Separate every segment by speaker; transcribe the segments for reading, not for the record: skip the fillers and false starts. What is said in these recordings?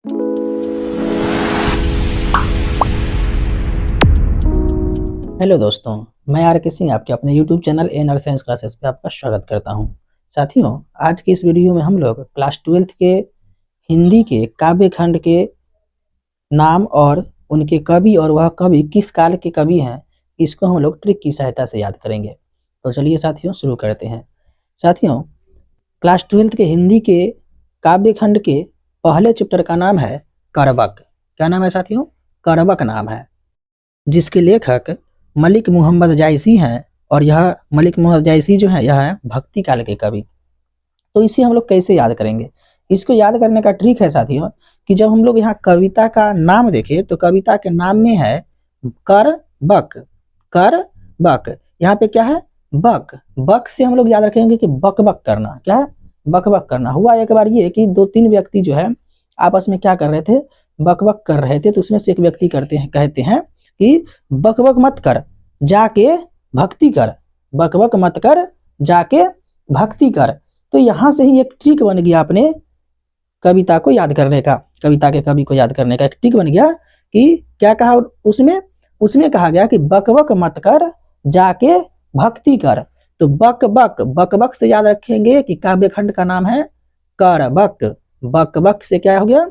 Speaker 1: Hello दोस्तों, मैं are के सिंह आपके अपने YouTube channel NR science classes पे आपका स्वागत करता हूं। साथियों, आज की इस वीडियो में हम लोग क्लास 12th के हिंदी के काव्य खंड के नाम और उनके कवि और वह कवि किस काल के कवि हैं, इसको हम लोग ट्रिक की सहायता से याद करेंगे। तो चलिए साथियों शुरू करते हैं। साथियों, क्लास 12th के हिंदी के काव्य खंड के पहले चैप्टर का नाम है करबक। क्या नाम है साथियों? करबक नाम है, जिसके लेखक मलिक मोहम्मद जायसी हैं। और यह मलिक मोहम्मद जायसी जो है, यह है भक्ति काल के कवि। तो इसे हम लोग कैसे याद करेंगे? इसको याद करने का ट्रिक है साथियों कि जब हम लोग यहाँ कविता का नाम देखें तो कविता के नाम में है कर बक। कर बक, यहाँ पे क्या है? बक। बक से हम लोग याद रखेंगे कि बक बक करना। क्या है? बक बक करना। हुआ एक बार ये कि 2-3 व्यक्ति जो है आपस में क्या कर रहे थे? बक बक कर रहे थे। तो उसमें से एक व्यक्ति कहते हैं कि बक बक मत कर, जाके भक्ति कर। बक बक मत कर, जाके भक्ति कर। तो यहाँ से ही एक ट्रिक बन गया अपने कविता को याद करने का, कविता के कवि को याद करने का एक ट्रिक बन गया कि क्या कहा उसमें कहा गया कि बक बक मत कर, जाके भक्ति कर। तो बक बक से याद रखेंगे कि काव्य खंड का नाम है करबक। बक बक से क्या हो गया?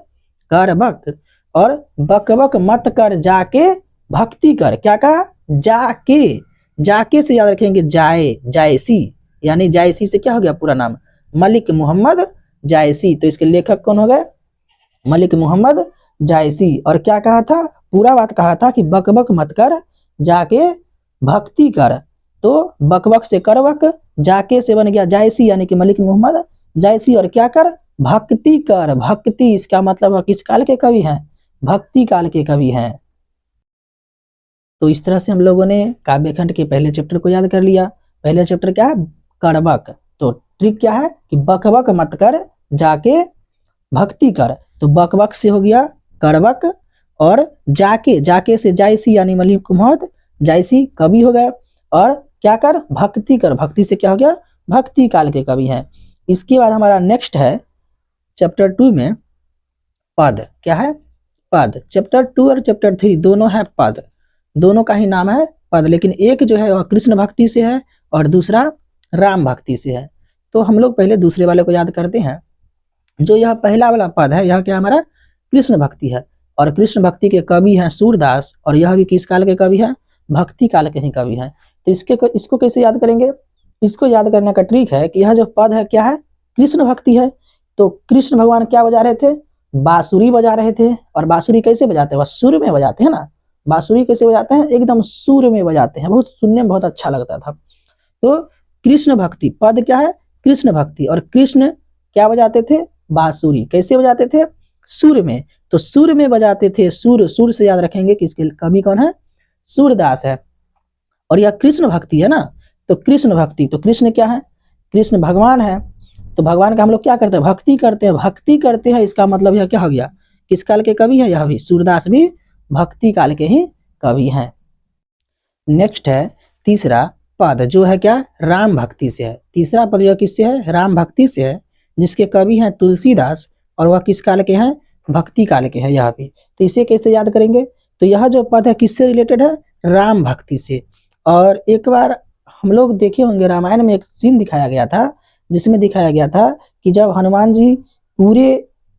Speaker 1: करबक। और बक बक मत कर, जाके भक्ति कर। क्या कहा? जाके। जाके से याद रखेंगे जायसी, यानी जायसी से क्या हो गया पूरा नाम? मलिक मोहम्मद जायसी। तो इसके लेखक कौन हो गए? मलिक मोहम्मद जायसी। और क्या कहा था? पूरा बात कहा था कि बक बक मत कर, जाके भक्ति कर। तो बक बक से करबक, जाके से बन गया जायसी, यानी कि मलिक मोहम्मद जायसी। और क्या कर? भक्ति कर। भक्ति, इसका मतलब किस काल के कवि हैं? भक्ति काल के कवि हैं। तो इस तरह से हम लोगों ने काव्य खंड के पहले चैप्टर को याद कर लिया। पहले चैप्टर क्या है? करबक। तो ट्रिक क्या है कि बक बक मत कर, जाके भक्ति कर। तो बक बक से हो गया करबक। और जाके से जायसी, यानी मलिक मोहम्मद जायसी कवि हो गए। और क्या कर? भक्ति कर। भक्ति से क्या हो गया? भक्ति काल के कवि हैं। इसके बाद हमारा नेक्स्ट है चैप्टर 2 में पद। क्या है? पद। चैप्टर 2 और चैप्टर 3 दोनों है पद। दोनों का ही नाम है पद, लेकिन एक जो है वह कृष्ण भक्ति से है और दूसरा राम भक्ति से है। तो हम लोग पहले दूसरे वाले को याद करते हैं। जो यह पहला वाला पद है, यह क्या हमारा? कृष्ण भक्ति है। और कृष्ण भक्ति के कवि हैं सूरदास। और यह भी किस काल के कवि हैं? भक्ति काल के ही कवि हैं। तो इसको कैसे याद करेंगे? इसको याद करने का ट्रिक है कि यह जो पद है क्या है? कृष्ण भक्ति है। तो कृष्ण भगवान क्या बजा रहे थे? बांसुरी बजा रहे थे। और बांसुरी कैसे बजाते हैं? वह सुर में बजाते हैं ना। बांसुरी कैसे बजाते हैं? एकदम सुर में बजाते हैं। बहुत सुनने में बहुत अच्छा लगता था। तो कृष्ण भक्ति पद क्या है? कृष्ण भक्ति। और कृष्ण क्या बजाते थे? बांसुरी। कैसे बजाते थे? सुर में। तो सुर में बजाते थे। सुर से याद रखेंगे कि इसके कवि कौन है? सूरदास है। और यह कृष्ण भक्ति है ना। तो कृष्ण भक्ति, तो कृष्ण क्या है? कृष्ण भगवान है। तो भगवान का हम लोग क्या करते हैं? भक्ति करते हैं। भक्ति करते हैं, इसका मतलब यह क्या हो गया? किस काल के कवि है? यह भी सूरदास भी भक्ति काल के ही कवि हैं। नेक्स्ट है तीसरा पद, जो है क्या? राम भक्ति से है। तीसरा पद जो किससे है? राम भक्ति से है, जिसके कवि हैं तुलसीदास। और वह किस काल के हैं? भक्ति काल के हैं यह भी। तो इसे कैसे याद करेंगे? तो यह जो पद है किससे रिलेटेड है? राम भक्ति से। और एक बार हम लोग देखे होंगे रामायण में एक सीन दिखाया गया था, जिसमें दिखाया गया था कि जब हनुमान जी पूरे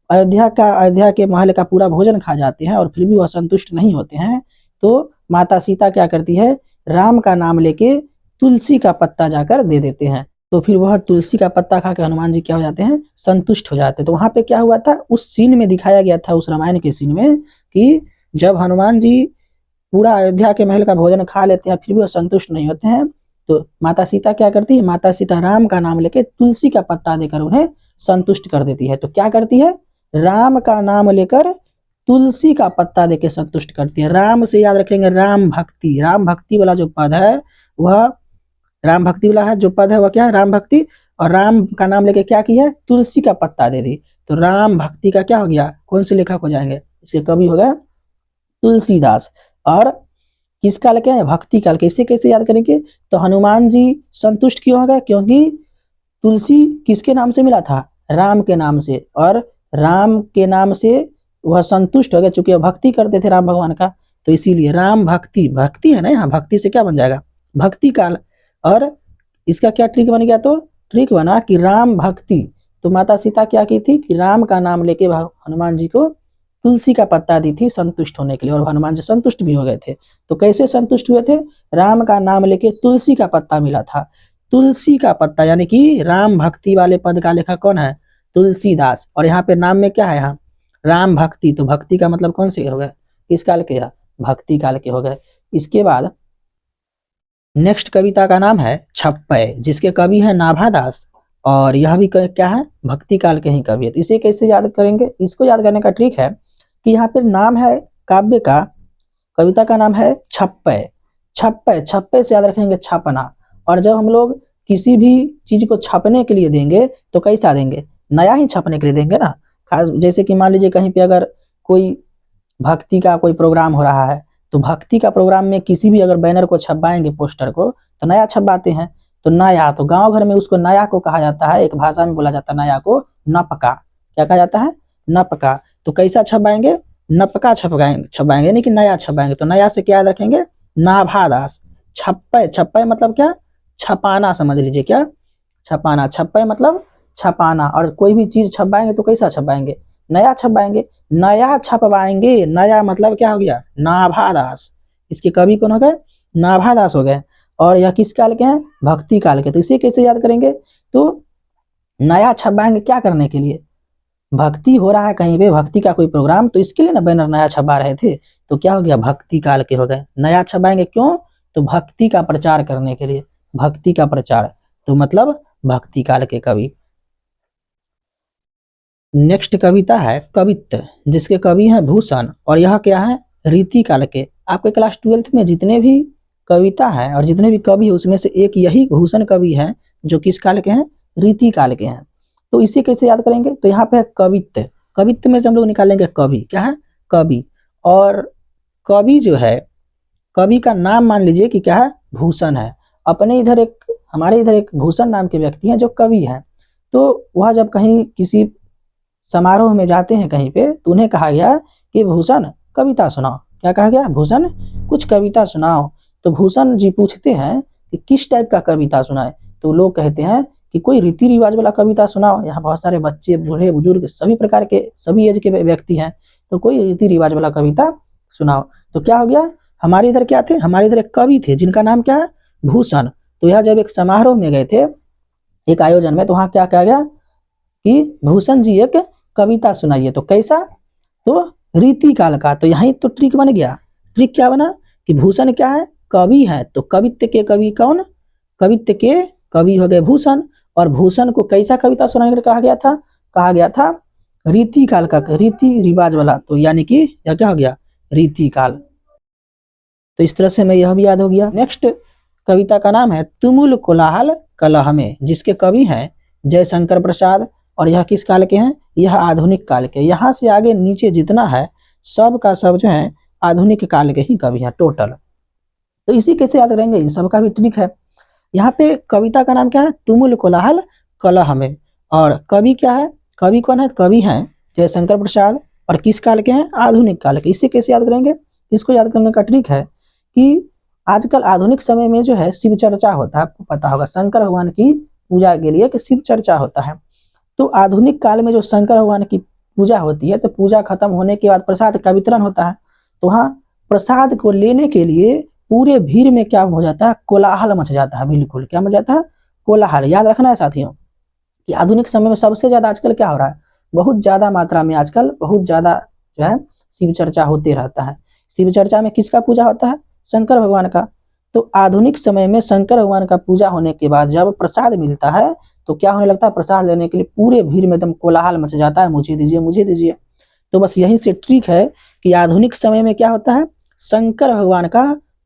Speaker 1: अयोध्या के महल का पूरा भोजन खा जाते हैं और फिर भी वह संतुष्ट नहीं होते हैं, तो माता सीता क्या करती है? राम का नाम लेके तुलसी का पत्ता जाकर दे देते हैं। तो फिर वह तुलसी का पत्ता खा के हनुमान जी क्या हो जाते हैं? संतुष्ट हो जाते हैं। तो वहां पे क्या हुआ था? उस सीन में दिखाया गया था, उस रामायण के सीन में, कि जब हनुमान जी पूरा अयोध्या के महल का भोजन खा लेते हैं फिर भी वह संतुष्ट नहीं होते हैं, तो माता सीता क्या करती है? माता सीता राम का नाम लेके तुलसी का पत्ता देकर उन्हें संतुष्ट कर देती है। तो क्या करती है? राम का नाम लेकर तुलसी का पत्ता देके संतुष्ट करती है। राम से याद रखेंगे राम भक्ति। राम भक्ति वाला जो पद है वह राम भक्ति वाला है, जो पद है वह क्या है? राम भक्ति। और राम का नाम लेके क्या किया? तुलसी का पत्ता दे दी। तो राम भक्ति का क्या हो गया? कौन से लेखक हो जाएंगे? इसके कवि हो गए तुलसीदास। और किस काल के हैं? भक्ति काल के। इसे कैसे याद करेंगे? तो हनुमान जी संतुष्ट क्यों हो गए? क्योंकि तुलसी किसके नाम से मिला था? राम के नाम से। और राम के नाम से वह संतुष्ट हो गए, चूंकि वह भक्ति करते थे राम भगवान का, तो इसीलिए राम भक्ति, भक्ति है ना यहाँ, भक्ति से क्या बन जाएगा, भक्ति काल। और इसका क्या ट्रिक बन गया, तो ट्रिक बना कि राम भक्ति। तो माता सीता क्या की थी कि राम का नाम लेके हनुमान जी को तुलसी का पत्ता दी थी संतुष्ट होने के लिए, और हनुमान जी संतुष्ट भी हो गए थे। तो कैसे संतुष्ट हुए थे, राम का नाम लेके तुलसी का पत्ता मिला था। तुलसी का पत्ता यानी कि राम भक्ति वाले पद का लेखक कौन है, तुलसीदास। और यहाँ पे नाम में क्या है, यहाँ राम भक्ति, तो भक्ति का मतलब कौन से हो गए, किस काल के, भक्ति काल के हो गए। इसके बाद नेक्स्ट कविता का नाम है छप्पय, जिसके कवि है नाभादास, और यह भी क्या है, भक्ति काल के ही कवि है। इसे कैसे याद करेंगे, इसको याद करने का ट्रिक है कि यहाँ पे नाम है काव्य का, कविता का नाम है छप्पय। छप्पय, छप्पय से याद रखेंगे छपना। और जब हम लोग किसी भी चीज को छपने के लिए देंगे तो कैसा देंगे, नया ही छपने के लिए देंगे ना। खास जैसे कि मान लीजिए कहीं पे अगर कोई भक्ति का कोई प्रोग्राम हो रहा है, तो भक्ति का प्रोग्राम में किसी भी अगर बैनर को छपवाएंगे, पोस्टर को, तो नया छपवाते हैं। तो नया, तो गांव घर में उसको नया को कहा जाता है, एक भाषा में बोला जाता है नया को नपका। क्या कहा जाता है, नपका। तो कैसा छपवाएंगे, नपका छपवाएंगे नहीं कि नया छपवाएंगे। तो नया से क्या याद रखेंगे, नाभादास। छप्पय, छप्पय मतलब क्या, छपाना समझ लीजिए, क्या छपाना, छप्पय मतलब छपाना। और कोई भी चीज छपवाएंगे तो कैसा छपवाएंगे, नया छपवाएंगे, नया छपवाएंगे। नया मतलब क्या हो गया, नाभादास। इसके कवि कौन हो गए, नाभादास हो गए। और यह किस काल के हैं, भक्ति काल के। तो इसे कैसे याद करेंगे, तो नया छपवाएंगे क्या करने के लिए, भक्ति हो रहा है कहीं पे, भक्ति का कोई प्रोग्राम, तो इसके लिए ना बैनर नया छपा रहे थे। तो क्या हो गया, भक्ति काल के हो गए। नया छपाएंगे क्यों, तो भक्ति का प्रचार करने के लिए, भक्ति का प्रचार, तो मतलब भक्ति काल के कवि। नेक्स्ट कविता है कवित्त, जिसके कवि हैं भूषण, और यह क्या है, रीति काल के। आपके क्लास 12th में जितने भी कविता है और जितने भी कवि है, उसमें से एक यही भूषण कवि है जो किस काल के हैं, रीति काल के हैं। तो इसे कैसे याद करेंगे, तो यहाँ पे है कवित्त। कवित्त में से हम लोग निकालेंगे कवि, क्या है, कवि। और कवि जो है, कवि का नाम मान लीजिए कि क्या है, भूषण है। अपने इधर एक, हमारे इधर एक भूषण नाम के व्यक्ति हैं जो कवि हैं। तो वह जब कहीं किसी समारोह में जाते हैं कहीं पे, तो उन्हें कहा गया कि भूषण कविता सुनाओ। क्या कहा गया, भूषण कुछ कविता सुनाओ। तो भूषण जी पूछते हैं कि किस टाइप का कविता सुनाए। तो लोग कहते हैं कि कोई रीति रिवाज वाला कविता सुनाओ। यहाँ बहुत सारे बच्चे, बूढ़े, बुजुर्ग, सभी प्रकार के, सभी एज के व्यक्ति हैं, तो कोई रीति रिवाज वाला कविता सुनाओ। तो क्या हो गया, हमारे इधर क्या थे, हमारे इधर एक कवि थे जिनका नाम क्या है, भूषण। तो यह जब एक समारोह में गए थे, एक आयोजन में, तो वहाँ क्या कहा गया कि भूषण जी एक कविता सुनाइए। तो कैसा, तो रीति काल का। तो यही तो ट्रिक बन गया। ट्रिक क्या बना कि भूषण क्या है, कवि है, तो कवित्त के कवि कौन, कवित्त के कवि हो गए भूषण। और भूषण को कैसा कविता सुनाने के लिए कहा गया था रीति काल का, रीति रिवाज वाला। तो यानी कि यह क्या हो गया, रीति काल। तो इस तरह से मैं यह भी याद हो गया। नेक्स्ट कविता का नाम है तुमुल कोलाहल कलह में, जिसके कवि हैं जयशंकर प्रसाद। और यह किस काल के हैं, यह आधुनिक काल के। यहाँ से आगे नीचे जितना है सब का सब जो है आधुनिक काल के ही कवि हैं टोटल। तो इसी कैसे याद करेंगे, इन सब का भी ट्रिक है। यहाँ पे कविता का नाम क्या है, तुमुल कोलाहल कलह में। और कवि क्या है, कवि कौन है, कवि हैं जयशंकर प्रसाद, और किस काल के हैं, आधुनिक काल के। इससे कैसे याद करेंगे, इसको याद करने का ट्रिक है कि आजकल आधुनिक समय में जो है शिव चर्चा होता है, आपको पता होगा शंकर भगवान की पूजा के लिए कि शिव चर्चा होता है। तो आधुनिक काल में जो शंकर भगवान की पूजा होती है, तो पूजा खत्म होने के बाद प्रसाद का वितरण होता है। तो वहाँ प्रसाद को लेने के लिए पूरे भीड़ में क्या हो जाता है, कोलाहल मच जाता है। बिल्कुल क्या मच जाता है, कोलाहल। याद रखना है साथियों कि आधुनिक समय में सबसे ज्यादा आजकल क्या हो रहा है, बहुत ज्यादा मात्रा में आजकल बहुत ज्यादा जो है शिव चर्चा होते रहता है। शिव चर्चा में किसका पूजा होता है, शंकर भगवान का। तो आधुनिक समय में शंकर भगवान का पूजा होने के बाद जब प्रसाद मिलता है, तो क्या होने लगता है, प्रसाद लेने के लिए पूरे भीड़ में एकदम कोलाहल मच जाता है, मुझे दीजिए, मुझे दीजिए। तो बस यहीं से ट्रिक है कि आधुनिक समय में क्या होता है, शंकर भगवान का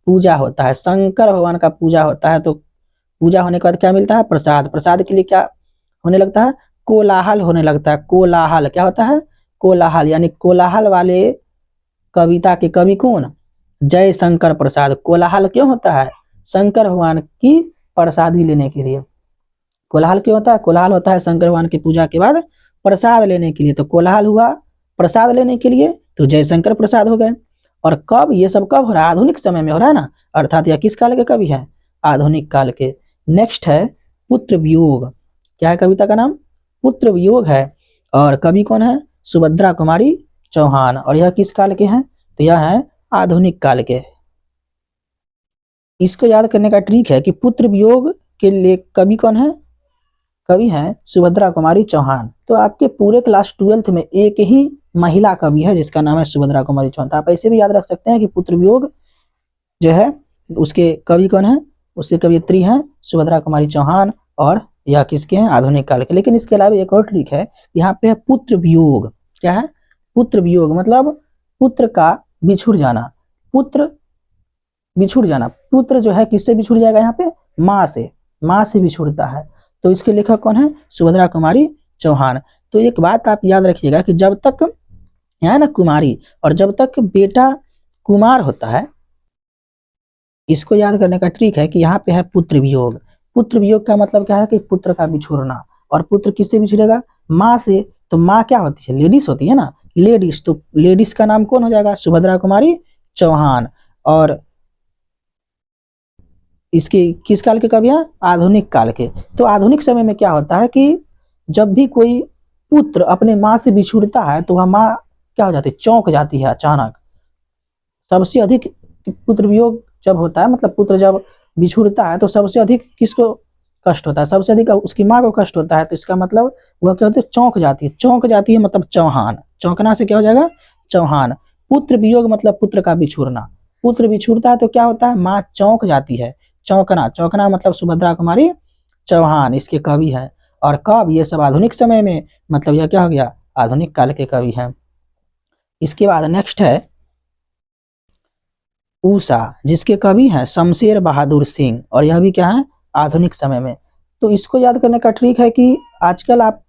Speaker 1: पूजा होता है, शंकर भगवान का पूजा होता है। तो पूजा होने के बाद क्या मिलता है, प्रसाद। प्रसाद के लिए क्या होने लगता है, कोलाहल होने लगता है। कोलाहल क्या होता है, कोलाहल। यानी कोलाहल वाले कविता के कवि कौन, जयशंकर प्रसाद। कोलाहल क्यों होता है, शंकर भगवान की प्रसादी लेने के लिए। कोलाहल क्यों होता है, कोलाहल होता है शंकर भगवान की पूजा के बाद प्रसाद लेने के लिए। तो कोलाहल हुआ, प्रसाद लेने के लिए तो जयशंकर प्रसाद हो गए। और कब, ये सब कब हो रहा है, आधुनिक समय में हो रहा है ना, अर्थात यह किस काल के कवि है, आधुनिक काल के। नेक्स्ट है पुत्र वियोग। क्या है कविता का नाम, पुत्र वियोग है। और कवि कौन है, सुभद्रा कुमारी चौहान। और यह किस काल के हैं, तो यह है आधुनिक काल के। इसको याद करने का ट्रिक है कि पुत्र वियोग के लिए कवि कौन है, कवि हैं सुभद्रा कुमारी चौहान। तो आपके पूरे क्लास 12th में एक ही महिला कवि है जिसका नाम है सुभद्रा कुमारी चौहान। तो आप ऐसे भी याद रख सकते हैं कि पुत्र वियोग जो है उसके कवि कौन है, उसके कवियत्री हैं सुभद्रा कुमारी चौहान। और यह किसके हैं, आधुनिक काल के। लेकिन इसके अलावा एक और ट्रिक है, यहाँ पे है पुत्र वियोग। क्या है, पुत्र वियोग मतलब पुत्र का बिछुड़ जाना, पुत्र बिछुड़ जाना। पुत्र जो है किससे बिछुड़ जाएगा, यहाँ पे माँ से बिछुड़ता है। तो इसके लेखक कौन है, सुभद्रा कुमारी चौहान। तो एक बात आप याद रखिएगा कि जब तक यहाँ ना कुमारी, और जब तक बेटा कुमार होता है, इसको याद करने का ट्रिक है कि यहाँ पे है पुत्र वियोग। पुत्र वियोग का मतलब क्या है कि पुत्र का बिछुड़ना। और पुत्र किससे बिछुड़ेगा, माँ से। तो माँ क्या होती है, लेडीज होती है ना, लेडीज। तो लेडीज का नाम कौन हो जाएगा, सुभद्रा कुमारी चौहान। और इसके किस काल के कवि हैं, आधुनिक काल के। तो आधुनिक समय में क्या होता है कि जब भी कोई पुत्र अपने माँ से बिछुड़ता है तो वह माँ क्या हो जाती है, चौंक जाती है अचानक। सबसे अधिक पुत्र वियोग जब होता है, मतलब पुत्र जब बिछुड़ता है तो सबसे अधिक किसको कष्ट होता है, सबसे अधिक उसकी माँ को कष्ट होता है। तो इसका मतलब वह क्या होती है, चौंक जाती है। चौंक जाती है मतलब चौहान, चौंकना से क्या हो जाएगा, चौहान। पुत्र वियोग मतलब पुत्र का बिछुड़ना। पुत्र बिछुड़ता है तो क्या होता है, माँ चौंक जाती है। चौंकना, चौंकना मतलब सुभद्रा कुमारी चौहान इसके कवि हैं। और कब, ये सब आधुनिक समय में, मतलब यह क्या हो गया, आधुनिक काल के कवि हैं। इसके बाद नेक्स्ट है ऊषा, जिसके कवि हैं शमशेर बहादुर सिंह। और यह भी क्या है, आधुनिक समय में। तो इसको याद करने का ट्रिक है कि आजकल आप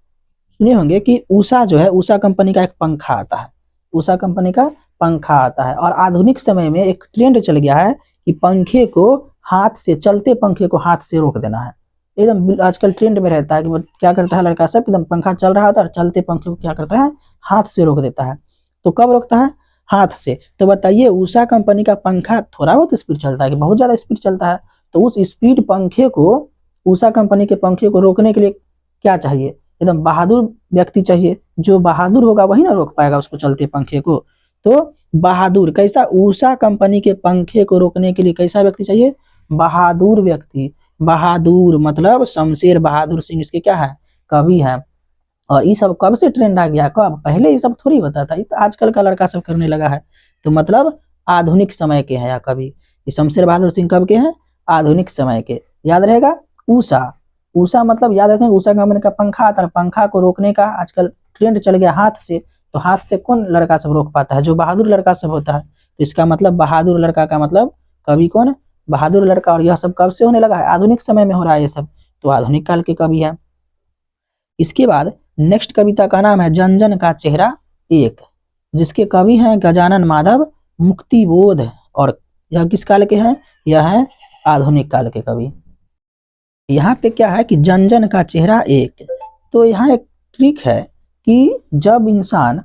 Speaker 1: सुने होंगे कि ऊषा जो है, ऊषा कंपनी का एक पंखा आता है, ऊषा कंपनी का पंखा आता है। और आधुनिक समय में एक ट्रेंड चल गया है कि पंखे को हाथ से, चलते पंखे को हाथ से रोक देना है। एकदम आजकल ट्रेंड में रहता है कि क्या करता है लड़का सब, एकदम पंखा चल रहा होता है और चलते पंखे को क्या करता है, हाथ से रोक देता है। तो कब रोकता है, हाथ से। तो बताइए उषा कंपनी का पंखा थोड़ा बहुत स्पीड चलता है कि बहुत ज्यादा स्पीड चलता है। तो उस स्पीड पंखे को, उषा कंपनी के पंखे को रोकने के लिए क्या चाहिए, एकदम बहादुर व्यक्ति चाहिए। जो बहादुर होगा वही ना रोक पाएगा उसको, चलते पंखे को। तो बहादुर कैसा, उषा कंपनी के पंखे को रोकने के लिए कैसा व्यक्ति चाहिए, बहादुर व्यक्ति। बहादुर मतलब शमशेर बहादुर सिंह इसके क्या है, कवि है। और ये सब कब से ट्रेंड आ गया, कब, पहले ये सब थोड़ी होता था, ये तो आजकल का लड़का सब करने लगा है। तो मतलब आधुनिक समय के हैं या कवि। ये शमशेर बहादुर सिंह कब के हैं, आधुनिक समय के। याद रहेगा उषा, उषा मतलब याद रखें उषा कंपनी का पंखा आता है। पंखा को रोकने का आजकल ट्रेंड चल गया हाथ से। तो हाथ से कौन लड़का सब रोक पाता है, जो बहादुर लड़का सब होता है। तो इसका मतलब बहादुर लड़का का मतलब कवि कौन, बहादुर लड़का। और यह सब कब से होने लगा है, आधुनिक समय में हो रहा है ये सब। तो आधुनिक काल के कवि है। इसके बाद नेक्स्ट कविता का नाम है जन जन का चेहरा एक, जिसके कवि हैं गजानन माधव मुक्तिबोध। और यह किस काल के हैं, यह है आधुनिक काल के कवि। यहाँ पे क्या है कि जन जन का चेहरा एक। तो यहाँ एक ट्रिक है कि जब इंसान,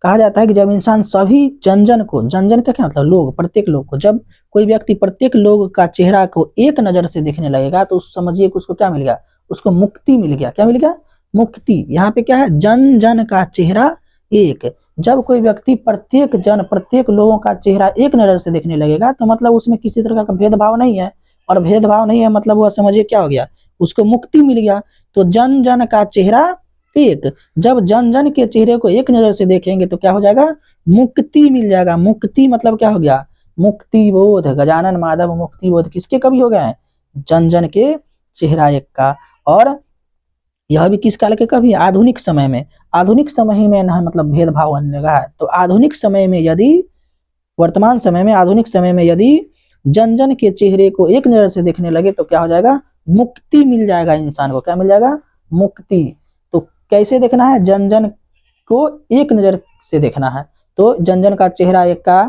Speaker 1: कहा जाता है कि जब इंसान सभी जन जन को, जन जन का क्या मतलब, लोग, प्रत्येक लोग को, जब कोई व्यक्ति प्रत्येक लोग का चेहरा को एक नजर से देखने लगेगा तो समझिए कि उसको क्या मिल गया, उसको मुक्ति मिल गया। क्या मिल गया, मुक्ति। यहाँ पे क्या है, जन जन का चेहरा एक। जब कोई व्यक्ति प्रत्येक जन, प्रत्येक लोगों का चेहरा एक नजर से देखने लगेगा तो मतलब उसमें किसी तरह का भेदभाव नहीं है। और भेदभाव नहीं है मतलब वह समझिए क्या हो गया, उसको मुक्ति मिल गया। तो जन जन का चेहरा एक, जब जन जन के चेहरे को एक नजर से देखेंगे तो क्या हो जाएगा, मुक्ति मिल जाएगा। मुक्ति मतलब क्या हो गया, मुक्ति बोध। गजानन माधव मुक्ति बोध किसके कवि हो गए हैं, जन जन के चेहरा एक का। और यह भी किस काल के कवि, आधुनिक समय में। आधुनिक समय में ना मतलब भेदभाव होने लगा है। तो आधुनिक समय में यदि, वर्तमान समय में, आधुनिक समय में यदि जन जन के चेहरे को एक नजर से देखने लगे तो क्या हो जाएगा, मुक्ति मिल जाएगा इंसान को। क्या मिल जाएगा, मुक्ति। तो कैसे देखना है, जन जन को एक नजर से देखना है। तो जन जन का चेहरा एक का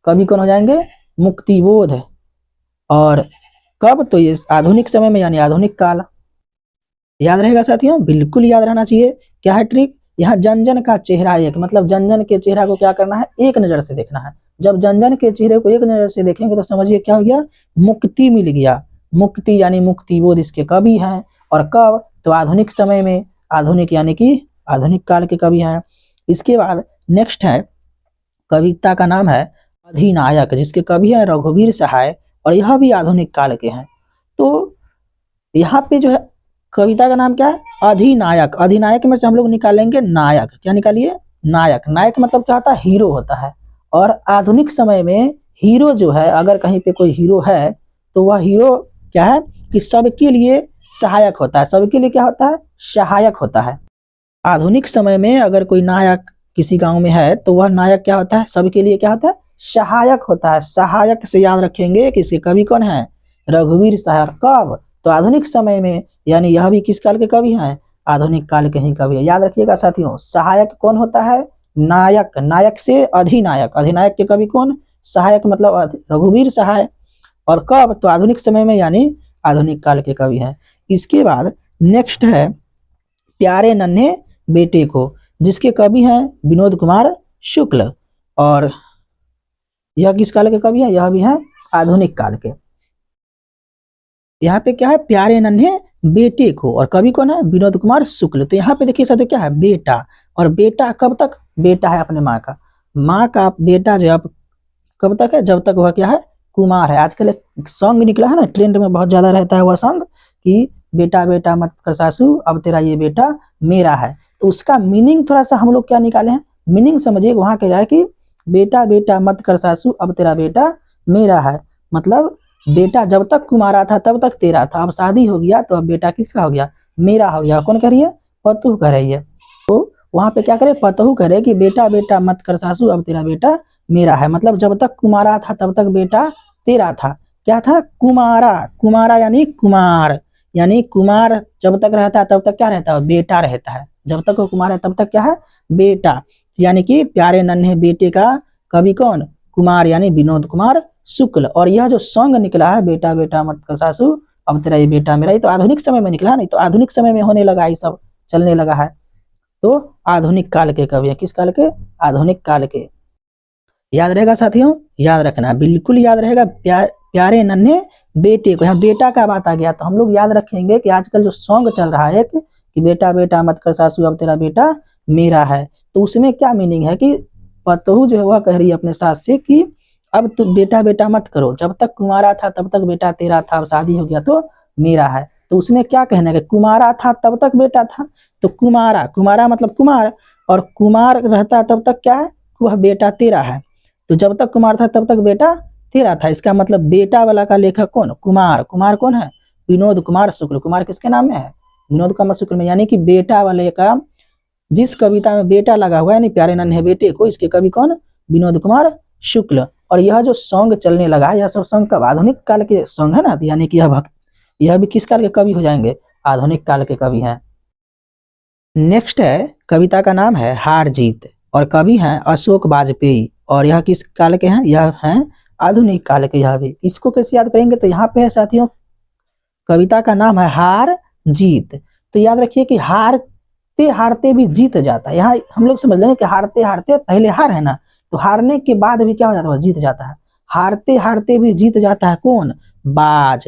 Speaker 1: कवि कौन हो जाएंगे, मुक्तिबोध। और कब, तो ये आधुनिक समय में यानी आधुनिक काल। याद रहेगा साथियों, बिल्कुल याद रहना चाहिए। क्या है ट्रिक, यहाँ जन जन का चेहरा एक, मतलब जन जन के चेहरा को क्या करना है, एक नजर से देखना है। जब जन जन के चेहरे को एक नजर से देखेंगे तो समझिए क्या हो गया, मुक्ति मिल गया। मुक्ति यानी मुक्ति बोध इसके कवि हैं। और कब, तो आधुनिक समय में, आधुनिक यानी कि आधुनिक काल के कवि हैं। इसके बाद नेक्स्ट है, कविता का नाम है अधिनायक, जिसके कवि हैं रघुवीर सहाय, और यह भी आधुनिक काल के हैं। तो यहाँ पे जो है कविता का नाम क्या है, अधिनायक। अधिनायक में से हम लोग निकालेंगे नायक। क्या निकालिए, नायक। नायक मतलब क्या होता है, हीरो होता है। और आधुनिक समय में हीरो जो है, अगर कहीं पे कोई हीरो है तो वह हीरो क्या है कि सबके लिए सहायक होता है। सबके लिए क्या होता है, सहायक होता है। आधुनिक समय में अगर कोई नायक किसी गांव में है तो वह नायक क्या होता है, सबके लिए क्या होता है, सहायक होता है। सहायक से याद रखेंगे कि इसके कवि कौन है, रघुवीर सहाय। कब, तो आधुनिक समय में, यानी यह भी किस काल के कवि हैं, आधुनिक काल के ही कवि है। याद रखिएगा साथियों, सहायक कौन होता है, नायक। नायक से अधिनायक। अधिनायक के कवि कौन, सहायक मतलब रघुवीर सहाय। और कब, तो आधुनिक समय में, यानी आधुनिक काल के कवि हैं। इसके बाद नेक्स्ट है प्यारे नन्हे बेटे को, जिसके कवि हैं विनोद कुमार शुक्ल। और यह किस काल के कवि हैं, यह भी हैं आधुनिक काल के। यहाँ पे क्या है, प्यारे नन्हे बेटे को, और कवि कौन है, विनोद कुमार शुक्ल। तो यहाँ पे देखिए साथियों क्या है, बेटा। और बेटा कब तक, बेटा है अपने माँ का। माँ का बेटा जो अब कब तक है, जब तक वह क्या है, कुमार है। आजकल एक सॉन्ग निकला है ना, ट्रेंड में बहुत ज्यादा रहता है वह सॉन्ग कि बेटा बेटा मत कर सासू, अब तेरा ये बेटा मेरा है। तो उसका मीनिंग थोड़ा सा हम लोग क्या निकाले हैं, मीनिंग समझिए। वहां कह रहा है कि बेटा बेटा मत कर सासू, अब तेरा बेटा मेरा है। मतलब बेटा जब तक कुमारा था तब तक तेरा था, अब शादी हो गया तो अब बेटा किसका हो गया, मेरा हो गया। कौन कह रही है, पतोह कह रही है। तो वहां पे क्या करे, पतोह कह रहे कि बेटा बेटा मत कर सासू, अब तेरा बेटा मेरा है। मतलब जब तक कुमारा था तब तक बेटा तेरा था। क्या था, कुमारा। कुमारा यानी कुमार, यानी कुमार जब तक रहता है तब तक क्या रहता है, बेटा रहता है। जब तक वो कुमार है तब तक क्या है, बेटा। यानी कि प्यारे नन्हे बेटे का कवि कौन, कुमार, यानी विनोद कुमार शुक्ल। और यह जो सॉन्ग निकला है, बेटा बेटा मत कर सासू, अब तेरा ये बेटा मेरा, ये तो आधुनिक समय में निकला, नहीं तो आधुनिक समय में होने लगा, ये सब चलने लगा है। तो आधुनिक काल के कवि है, किस काल के, आधुनिक काल के। याद रहेगा साथियों, याद रखना, बिल्कुल याद रहेगा। प्यारे नन्हे बेटे को, यहाँ बेटा का बात आ गया तो हम लोग याद रखेंगे कि आजकल जो सॉन्ग चल रहा है एक कि बेटा बेटा मत कर सासू, अब तेरा बेटा मेरा है। तो उसमें क्या मीनिंग है कि पतोहू जो है वह कह रही है अपने सास से कि अब तो बेटा बेटा मत करो, जब तक कुमारा था तब तक बेटा तेरा था, अब शादी हो गया तो मेरा है। तो उसमें क्या कहना है कि कुमारा था तब तक बेटा था, तो कुमारा, कुमारा मतलब कुमार, और कुमार रहता तब तक क्या है, वह बेटा तेरा है। तो जब तक कुमार था तब तक बेटा तेरा था। इसका मतलब बेटा वाला का लेखक कौन, कुमार। कुमार कौन है, विनोद कुमार शुक्ल। कुमार किसके नाम में है, विनोद कुमार शुक्ल में। यानी कि बेटा वाले का, जिस कविता में बेटा लगा हुआ है यानी प्यारे नन्हे बेटे को, इसके कवि कौन, विनोद कुमार शुक्ल। और यह जो सॉन्ग चलने लगा है, यह सब सॉन्ग कब, आधुनिक काल के सॉन्ग है ना, यानी कि यह भी किस काल के कवि हो जाएंगे, आधुनिक काल के कवि हैं। नेक्स्ट है, कविता का नाम है हार जीत, और कवि हैं अशोक वाजपेयी। और यह किस काल के हैं, यह हैं आधुनिक काल के। यह भी, इसको कैसे याद करेंगे, तो यहाँ पे है साथियों, कविता का नाम है हार जीत। तो याद रखिए कि हारते हारते भी जीत जाता है। यहाँ हम लोग समझ लेंगे कि हारते हारते पहले हार है ना, तो हारने के बाद भी क्या हो जाता है, जीत जाता है। हारते हारते भी जीत जाता है कौन, बाज।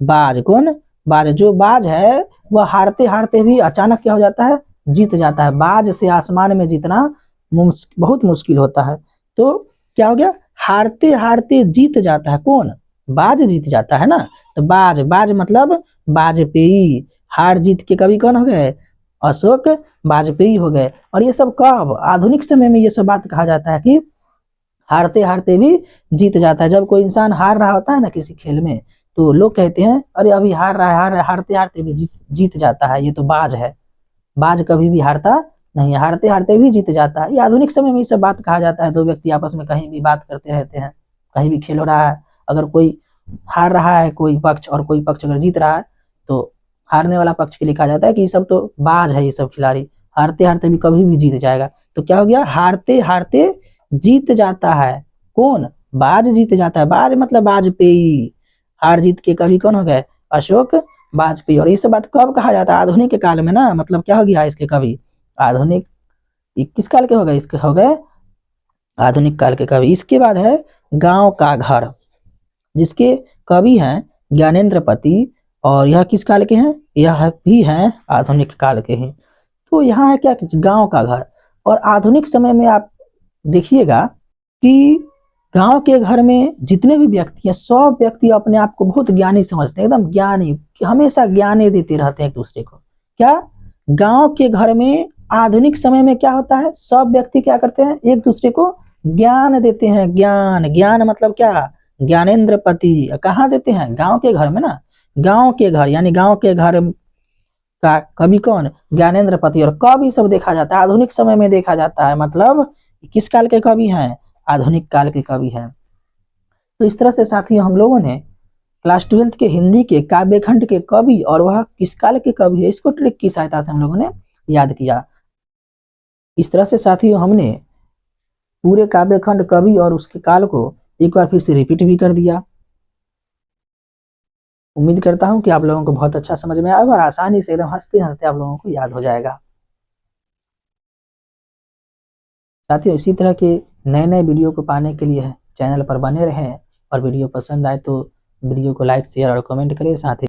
Speaker 1: बाज कौन, बाज। जो बाज है वह हारते हारते भी अचानक क्या हो जाता है, जीत जाता है। बाज से आसमान में जीतना बहुत मुश्किल होता है। तो क्या हो गया, हारते हारते जीत जाता है कौन, बाज जीत जाता है ना। तो बाज, बाज मतलब वाजपेयी। हार जीत के कवि कौन हो गए, अशोक वाजपेयी हो गए। और ये सब कब, आधुनिक समय में ये सब बात कहा जाता है कि हारते हारते भी जीत जाता है। जब कोई इंसान हार रहा होता है ना किसी खेल में, तो लोग कहते हैं अरे अभी हार रहा है, हार रहा है, हारते हारते भी जीत जाता है, ये तो बाज है। बाज कभी भी हारता नहीं, हारते हारते भी जीत जाता है। ये आधुनिक समय में ये सब बात कहा जाता है। दो व्यक्ति आपस में कहीं भी बात करते रहते हैं, कहीं भी खेल हो रहा है, अगर कोई हार रहा है कोई पक्ष और कोई पक्ष अगर जीत रहा है, तो हारने वाला पक्ष के लिए कहा जाता है कि ये सब तो बाज है, ये सब खिलाड़ी हारते हारते भी कभी भी जीत जाएगा। तो क्या हो गया, हारते हारते जीत जाता है कौन, बाज जीत जाता है। बाज मतलब वाजपेयी। हार जीत के कवि कौन हो गए, अशोक वाजपेयी। और ये सब बात कब कहा जाता है, आधुनिक के काल में ना, मतलब क्या हो गया इसके कवि, आधुनिक किस काल के हो गए? इसके हो गए आधुनिक काल के कवि। इसके बाद है गांव का घर, जिसके कवि हैं ज्ञानेंद्रपति, और यह किस काल के हैं? यह भी हैं आधुनिक काल के हैं। तो यहाँ है क्या, गांव का घर। और आधुनिक समय में आप देखिएगा कि गांव के घर में जितने भी व्यक्ति हैं, सब व्यक्ति अपने आप को बहुत ज्ञानी समझते हैं, एकदम ज्ञानी, हमेशा ज्ञान देते रहते हैं एक दूसरे को। क्या गांव के घर में आधुनिक समय में क्या होता है? सब व्यक्ति क्या करते हैं? एक दूसरे को ज्ञान देते हैं। ज्ञान, ज्ञान मतलब क्या? ज्ञानेंद्रपति कहाँ देते हैं? गांव के घर में ना। गांव के घर यानी गांव के घर का कवि कौन? ज्ञानेंद्रपति। और कवि सब देखा जाता है आधुनिक समय में देखा जाता है, मतलब किस काल के कवि हैं? आधुनिक काल के कवि हैं। तो इस तरह से साथियों हम लोगों ने क्लास 12th के हिंदी के काव्य खंड के कवि और वह किस काल के कवि है, इसको ट्रिक की सहायता से हम लोगों ने याद किया। इस तरह से साथियों हमने पूरे काव्य खंड, कवि और उसके काल को एक बार फिर से रिपीट भी कर दिया। उम्मीद करता हूं कि आप लोगों को बहुत अच्छा समझ में आएगा और आसानी से एकदम हंसते हंसते आप लोगों को याद हो जाएगा। साथियों इसी तरह के नए नए वीडियो को पाने के लिए चैनल पर बने रहें, और वीडियो पसंद आए तो वीडियो को लाइक, शेयर और कमेंट करें। साथ ही